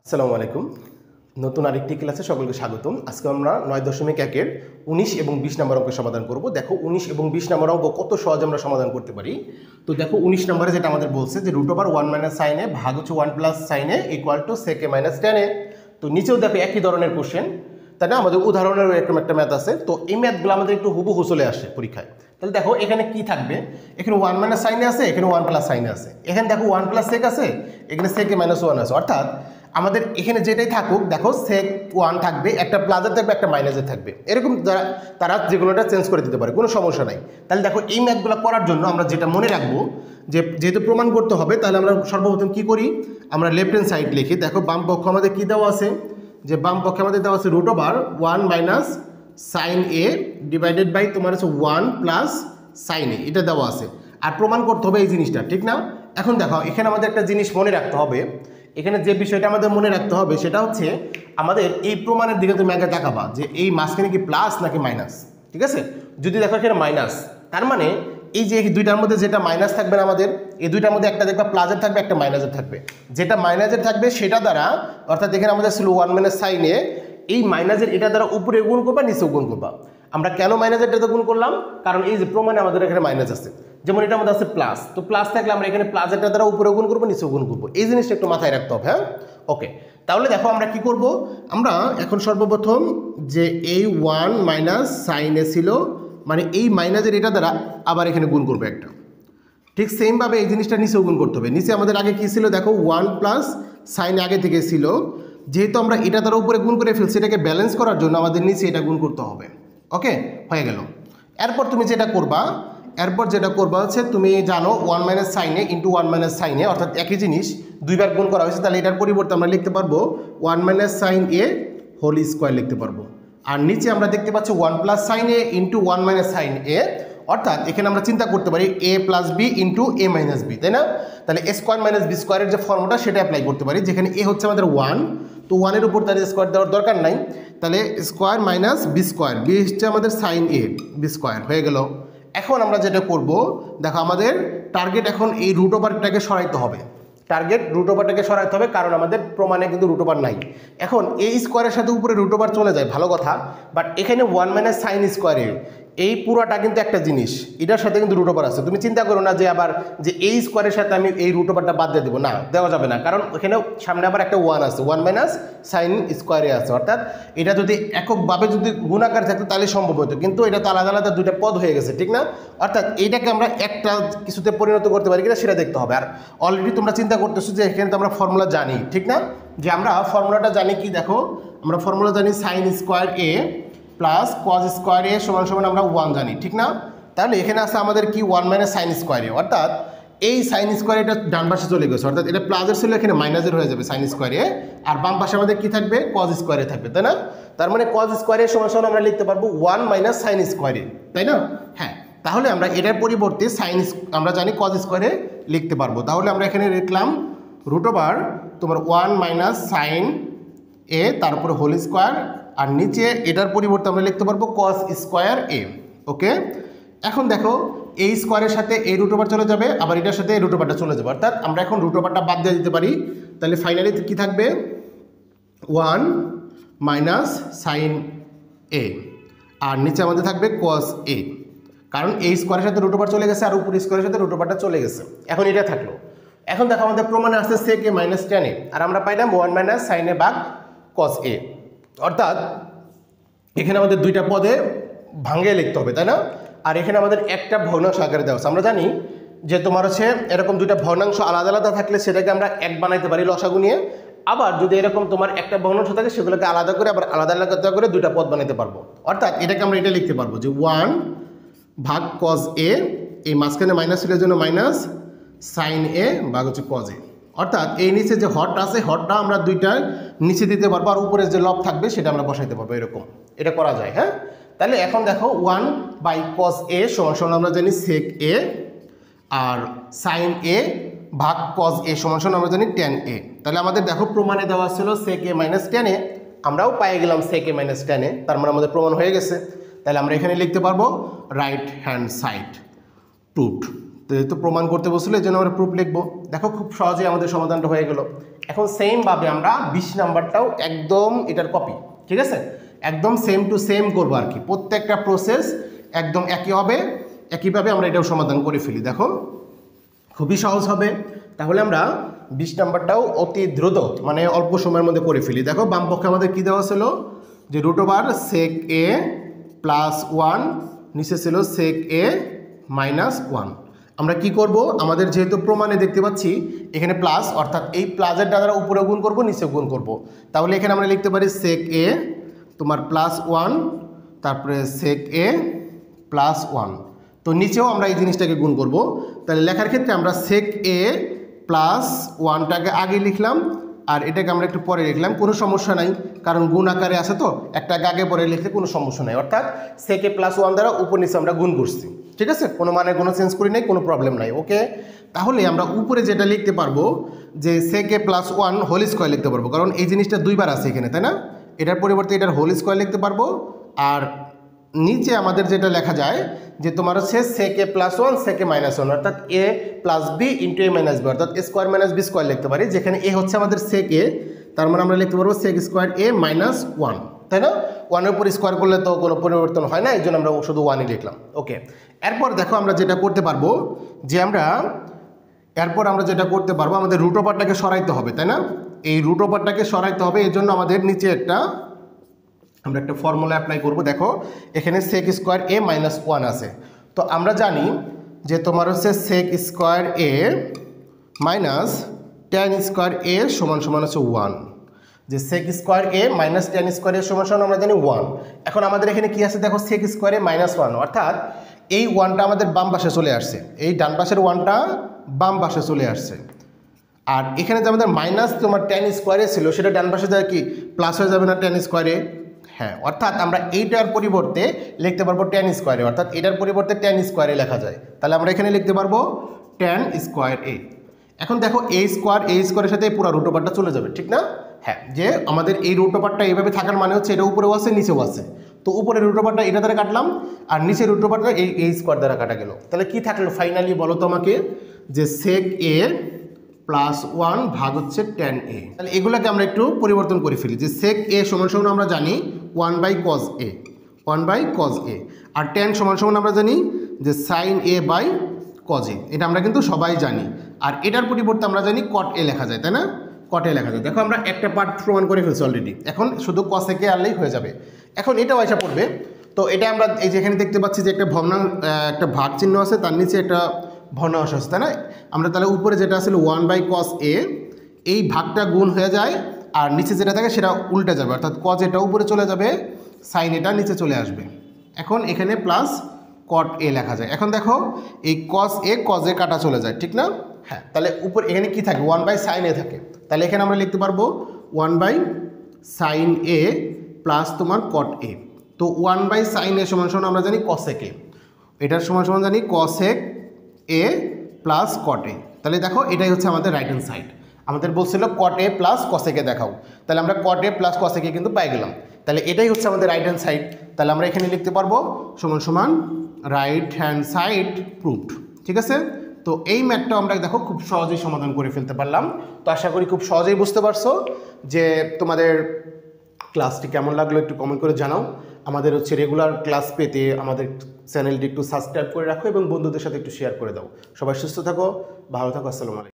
আসসালামু আলাইকুম। নতুন আরেকটি ক্লাসে সকলকে স্বাগতম। আজকে আমরা 9.1-এর 19 এবং 20 নম্বর অঙ্কের সমাধান করব। দেখো 19 এবং 20 নম্বর অঙ্ক কত সহজে আমরা সমাধান করতে পারি। তো দেখো 19 নম্বরে যেটা আমাদের বলছে যে √1 - sin a ভাগ হচ্ছে 1 + sin a = sec a - tan a। তো নিচেও দেখো একই ধরনের কোশ্চেন, তাই না? আমাদের উদাহরণের এরকম একটা ম্যাথ আছে। তো এই ম্যাথগুলো আমাদের একটু হুবহু চলে আসে পরীক্ষায়। তাহলে দেখো এখানে কি থাকবে, এখানে 1 - sin a আছে, এখানে 1 + sin a আছে, এখানে দেখো 1 + sec আছে, এখানে sec a - 1 আছে। অর্থাৎ আমাদের এখানে যেটাই থাকুক দেখো sec 1 থাকবে, একটা প্লাসের থাকবে, একটা মাইনাসের থাকবে, এরকম তারা যেগুলোটা চেঞ্জ করে দিতে পারে, কোনো সমস্যা নাই। তাহলে দেখো এই ম্যাথগুলো করার জন্য আমরা যেটা মনে রাখবো যে যেহেতু প্রমাণ করতে হবে, তাহলে আমরা সর্বপ্রথম কি করি, আমরা লেফট হ্যান্ড সাইড লিখি। দেখো বাম পক্ষ আমাদের কি দেওয়া আছে, যে বাম পক্ষে আমাদের দেওয়া আছে √1 - sin a ডিভাইডেড বাই তোমার হচ্ছে 1 + sin a, এটা দেওয়া আছে। আর প্রমাণ করতে হবে এই জিনিসটা, ঠিক না? এখন দেখো এখানে আমাদের একটা জিনিস মনে রাখতে হবে, এখানে যে বিষয়টা আমাদের মনে রাখতে হবে সেটা হচ্ছে আমাদের এই প্রমাণের দিকে তুমি আগে তাকাবা যে এই মাঝখানে কি প্লাস নাকি মাইনাস। ঠিক আছে, যদি দেখো এখানে মাইনাস, তার মানে এই যে দুইটার মধ্যে যেটা মাইনাস থাকবে না আমাদের, এই দুইটার মধ্যে একটা দেখবা প্লাসের থাকবে, একটা মাইনাসের থাকবে। যেটা মাইনাসের থাকবে সেটা দ্বারা, অর্থাৎ এখানে আমাদের ছিল 1 - sin a, এই মাইনাসের এটা দ্বারা উপরে গুণ করবা, নিচেও গুণ করবা। আমরা কেন মাইনাসেরটাতে গুণ করলাম, কারণ এই যে প্রমাণে আমাদের এখানে মাইনাস আছে, যেমন এটা আমাদের আছে প্লাস, তো প্লাস থাকলে আমরা এখানে প্লাসেরটা দ্বারা উপরে গুণ করবো, নিচেও গুণ করবো। এই জিনিসটা একটু মাথায় রাখতে হবে, হ্যাঁ? ওকে, তাহলে দেখো আমরা কি করব, আমরা এখন সর্বপ্রথম যে এই 1 - sin a ছিল, মানে এই মাইনাসের এটা দ্বারা আবার এখানে গুণ করবো একটা। ঠিক সেমভাবে এই জিনিসটা নিচেও গুণ করতে হবে। নিচে আমাদের আগে কি ছিল দেখো 1 + sin a আগে থেকে ছিল, যেহেতু আমরা এটা দ্বারা উপরে গুণ করে ফেলছি, এটাকে ব্যালেন্স করার জন্য আমাদের নিচে এটা গুণ করতে হবে। ওকে, হয়ে গেল। এরপর তুমি যেটা করবা, হচ্ছে তুমি জানো 1 - sin a × 1 - sin a, অর্থাৎ একই জিনিস দুইবার গুণ করা হয়েছে, তাহলে এটার পরিবর্তে আমরা লিখতে পারবো 1 - sin a হোল স্কোয়ার লিখতে পারবো। আর নিচে আমরা দেখতে পাচ্ছি 1 + sin a × 1 - sin a, অর্থাৎ এখানে আমরা চিন্তা করতে পারি a + b × a - b, তাই না? তাহলে a² - b² এর যে ফর্মুলা সেটা অ্যাপ্লাই করতে পারি, যেখানে a হচ্ছে আমাদের 1, তো 1 এর উপর তার স্কোয়ার দেওয়ার দরকার নাই, তাহলে স্কোয়ার মাইনাস b², b হচ্ছে আমাদের sin a b² হয়ে গেল। এখন আমরা যেটা করব, দেখো আমাদের টার্গেট এখন এই √টাকে সরাইতে হবে, √টাকে সরাইতে হবে, কারণ আমাদের প্রমাণে কিন্তু √, নাই। এখন এই স্কোয়ারের সাথে উপরে √, চলে যায়, ভালো কথা, বাট এখানে 1 - sin স্কোয়ারের এই পুরাটা কিন্তু একটা জিনিস, এটার সাথে কিন্তু √, আছে। তুমি চিন্তা করো না যে আবার যে এই স্কোয়ারের সাথে আমি এই √টা বাদ দিয়ে দেবো, না, দেওয়া যাবে না, কারণ এখানে সামনে আবার একটা 1 আছে, 1 - sin স্কোয়ারে আছে। অর্থাৎ এটা যদি এককভাবে যদি গুণাকার থাকতো তাহলে সম্ভব হতো, কিন্তু এটা তো আলাদা আলাদা দুইটা পদ হয়ে গেছে, ঠিক না? অর্থাৎ এইটাকে আমরা একটা কিছুতে পরিণত করতে পারি কিনা সেটা দেখতে হবে। আর অলরেডি তোমরা চিন্তা করতেছো যে এখানে তো আমরা ফর্মুলা জানি, ঠিক না? যে আমরা ফর্মুলাটা জানি কি, দেখো আমরা ফর্মুলা জানি sin square a plus cos square a সমান আমরা 1 জানি, ঠিক না? তাহলে এখানে আছে আমাদের কি 1 - sin স্কোয়ার a, অর্থাৎ এই sin স্কোয়ার এটা ডান পাশে চলে গেছে, অর্থাৎ এটা প্লাসের ছিল, এখানে মাইনাসের হয়ে যাবে sin স্কোয়ার a, আর বাম পাশে আমাদের কি থাকবে, cos স্কোয়ার a থাকবে, তাই না? তার মানে cos স্কোয়ার a সমান আমরা লিখতে পারবো 1 - sin স্কোয়ার a, তাই না? হ্যাঁ, তাহলে আমরা এটার পরিবর্তে আমরা জানি cos স্কোয়ার a লিখতে পারবো। তাহলে আমরা এখানে লিখলাম তোমার 1 - sin a তারপরে হোল স্কোয়ার, আর নিচে এটার পরিবর্তে আমরা লিখতে পারবো cos স্কোয়ার a। ওকে, এখন দেখো এই স্কোয়ারের সাথে এই √, চলে যাবে, আবার এটার সাথে এই √টা চলে যাবে, অর্থাৎ আমরা এখন √টা বাদ দিয়ে দিতে পারি। তাহলে ফাইনালি কি থাকবে, 1 - sin a, আর নিচে আমাদের থাকবে cos a, কারণ এই স্কোয়ারের সাথে √, চলে গেছে, আর উপর স্কোয়ারের সাথে √টা চলে গেছে। এখন এটা থাকলো। এখন দেখো আমাদের প্রমাণে আসছে sec a - tan a, আর আমরা পাইলাম 1 - sin a ভাগ cos a, অর্থাৎ এখানে আমাদের দুইটা পদে ভাঙিয়ে লিখতে হবে, তাই না? আর এখানে আমাদের একটা ভগ্নাংশ আকারে দেওয়া আছে। আমরা জানি যে তোমার হচ্ছে এরকম দুইটা ভগ্নাংশ আলাদা আলাদা থাকলে সেটাকে আমরা এক বানাইতে পারি লসাগু নিয়ে, আবার যদি এরকম তোমার একটা ভগ্নাংশ থাকে সেগুলোকে আলাদা করে আবার আলাদা আলাদা করে দুইটা পদ বানাইতে পারবো। অর্থাৎ এটাকে আমরা এটা লিখতে পারবো যে 1 ভাগ cos a, এই মাঝখানে মাইনাস ছিল জন্য মাইনাস sin a ভাগ হচ্ছে cos a, অর্থাৎ এই নিচে যে হরটা আছে হরটা আমরা দুইটা নিচে দিতে পারবো, আর উপরে যে লব থাকবে সেটা আমরা বসাইতে পারবো, এরকম এটা করা যায়। হ্যাঁ, তাহলে এখন দেখো 1/cos a সমান আমরা জানি sec a, R sin a ভাগ cos a সমান আমরা জানি tan a। তাহলে আমাদের দেখো প্রমাণে দেওয়া ছিল sec a - tan a, আমরাও পেয়ে গেলাম sec a - tan a, তার মানে আমাদের প্রমাণ হয়ে গেছে। তাহলে আমরা এখানে লিখতে পারবো রাইট হ্যান্ড সাইড প্রুভড। তো এই তো প্রমাণ করতে বসলে এই জন্য আমরা প্রুফ লিখবো। দেখো খুব সহজেই আমাদের সমাধানটা হয়ে গেল। এখন সেমভাবে আমরা 20 নাম্বারটাও একদম এটার কপি, ঠিক আছে, একদম সেম টু সেম করবো আর কি, প্রত্যেকটা প্রসেস একদম একই হবে, একইভাবে আমরা এটাও সমাধান করে ফেলি। দেখো খুবই সহজ হবে। তাহলে আমরা 20 নাম্বারটাও অতি দ্রুত মানে অল্প সময়ের মধ্যে করে ফেলি। দেখো বাম পক্ষে আমাদের কী দেওয়া ছিল, যে √sec a + 1, নিচে ছিল sec a - 1। আমরা কি করব, আমাদের যেহেতু প্রমাণে দেখতে পাচ্ছি এখানে প্লাস, অর্থাৎ এই প্লাসের দ্বারা উপরে গুণ করব, নিচে গুণ করব। তাহলে এখানে আমরা লিখতে পারি sec a তোমার +1, তারপরে sec a +1। তো নিচেও আমরা এই জিনিসটাকে গুণ করব। তাহলে লেখার ক্ষেত্রে আমরা sec a + 1টাকে আগে লিখলাম, আর এটাকে আমরা একটু পরে লিখলাম, কোনো সমস্যা নাই, কারণ গুণ আকারে আছে তো, একটা আগে পরে লিখলে কোনো সমস্যা নাই। অর্থাৎ sec a +1 দ্বারা উপর নিচে আমরা গুণ করছি, ঠিক আছে, কোনো মানে কোনো চেঞ্জ করি নাই, কোনো প্রবলেম নাই। ওকে, তাহলে আমরা উপরে যেটা লিখতে পারবো যে sec a +1 হোল স্কয়ার লিখতে পারবো, কারণ এই জিনিসটা দুইবার আছে এখানে, তাই না? এটার পরিবর্তে এটার হোল স্কয়ার লিখতে পারবো। আর নিচে আমাদের যেটা লেখা যায় যে তোমার হচ্ছে sec a +1 sec a -1, অর্থাৎ a + b × a - b, অর্থাৎ a² - b² লিখতে পারি, যেখানে a হচ্ছে আমাদের sec a, তার মানে আমরা লিখতে পারবো sec² a - 1, তাই না? 1-এর উপর স্কোয়ার করলে তো কোনো পরিবর্তন হয় না, এই জন্য আমরা শুধু 1ই লিখলাম। ওকে, এরপর দেখো আমরা যেটা করতে পারবো, যে আমরা যেটা করতে পারবো, আমাদের রুট ওভারটাকে সরাইতে হবে, তাই না? এই রুট ওভারটাকে সরাইতে হবে, এই জন্য আমাদের নিচে আমরা একটা ফর্মুলা অ্যাপ্লাই করব। দেখো এখানে sec² a - 1 আছে, তো আমরা জানি যে তোমার হচ্ছে sec² a - tan² a = হচ্ছে 1, যে sec² a - tan² a = আমরা জানি 1। এখন আমাদের এখানে কি আছে দেখো, sec² a - 1, অর্থাৎ এই 1টা আমাদের বাম পাশে চলে আসছে, এই ডান পাশের 1টা বাম পাশে চলে আসছে। আর এখানে যে আমাদের মাইনাস তোমার tan² a ছিল, সেটা ডান পাশে যায় কি প্লাস হয়ে যাবে না tan²? হ্যাঁ, অর্থাৎ আমরা এইটার পরিবর্তে লিখতে পারবো tan²a, অর্থাৎ এটার পরিবর্তে tan² লেখা যায়। তাহলে আমরা এখানে লিখতে পারবো tan²a। এখন দেখো a² সাথে পুরো রুট ওভারটা চলে যাবে, ঠিক না? হ্যাঁ, যে আমাদের এই রুট ওভারটা এইভাবে থাকার মানে হচ্ছে এটা উপরেও আছে নিচেও আছে, তো উপরে রুট ওভারটা এটা দ্বারা কাটলাম, আর নিচের রুট ওভারটা এই² দ্বারা কাটা গেল। তাহলে কি থাকলো ফাইনালি বলো তো আমাকে, যে sec a +1 ভাগ হচ্ছে tan a। তাহলে এগুলোকে আমরা একটু পরিবর্তন করে ফেলি, যে sec a = আমরা জানি 1/cos a, 1/cos a, R tan = আমরা জানি যে sin a/cos a, এটা আমরা কিন্তু সবাই জানি। আর এটার পরিবর্তে আমরা জানি cot a লেখা যায়, তাই না? cot a লেখা যায়। দেখো আমরা একটা পার্ট প্রমাণ করে ফেলছি অলরেডি, এখন শুধু cos a কে আনলেই হয়ে যাবে। এখন এটাও আসা পড়বে, তো এটা আমরা এই যে এখানে দেখতে পাচ্ছি যে একটা একটা ভাগ চিহ্ন আছে, তার নিচে একটা ভগ্নাংশ আছে, তাই না? আমরা তাহলে উপরে যেটা আসলে 1/cos a, এই ভাগটা গুণ হয়ে যায়, আর নিচে যেটা থাকে সেটা উল্টে যাবে, অর্থাৎ cos এটা উপরে চলে যাবে, sin এটা নিচে চলে আসবে। এখন এখানে প্লাস cot a লেখা যায়। এখন দেখো এই cos a কাটা চলে যায়, ঠিক না? হ্যাঁ, তাহলে উপরে এখানে কি থাকে, 1/sin a থাকে। তাহলে এখানে আমরা লিখতে পারবো 1/sin a প্লাস তোমার cot a। তো 1/sin a = আমরা জানি cosec a, এটার সমান জানি cosec a plus cot a। তাহলে দেখো এটাই হচ্ছে আমাদের রাইট হ্যান্ড সাইড। আমাদের বলছিল cot a plus cosec a দেখাও, তাহলে আমরা cot a plus cosec a কিন্তু পাই গেলাম। তাহলে এটাই হচ্ছে আমাদের রাইট হ্যান্ড সাইড। তাহলে আমরা এখানে লিখতে পারবো সমান রাইট হ্যান্ড সাইড প্রুভড, ঠিক আছে? তো এই ম্যাথটা আমরা দেখো খুব সহজেই সমাধান করে ফেলতে পারলাম। তো আশা করি খুব সহজেই বুঝতে পারছো। যে তোমাদের ক্লাসটি কেমন লাগলো একটু কমেন্ট করে জানাও। আমাদের হচ্ছে রেগুলার ক্লাস পেতে আমাদের চ্যানেলটি একটু সাবস্ক্রাইব করে রাখো এবং বন্ধুদের সাথে একটু শেয়ার করে দাও। সবাই সুস্থ থাকো, ভালো থাকো, আসসালামু আলাইকুম।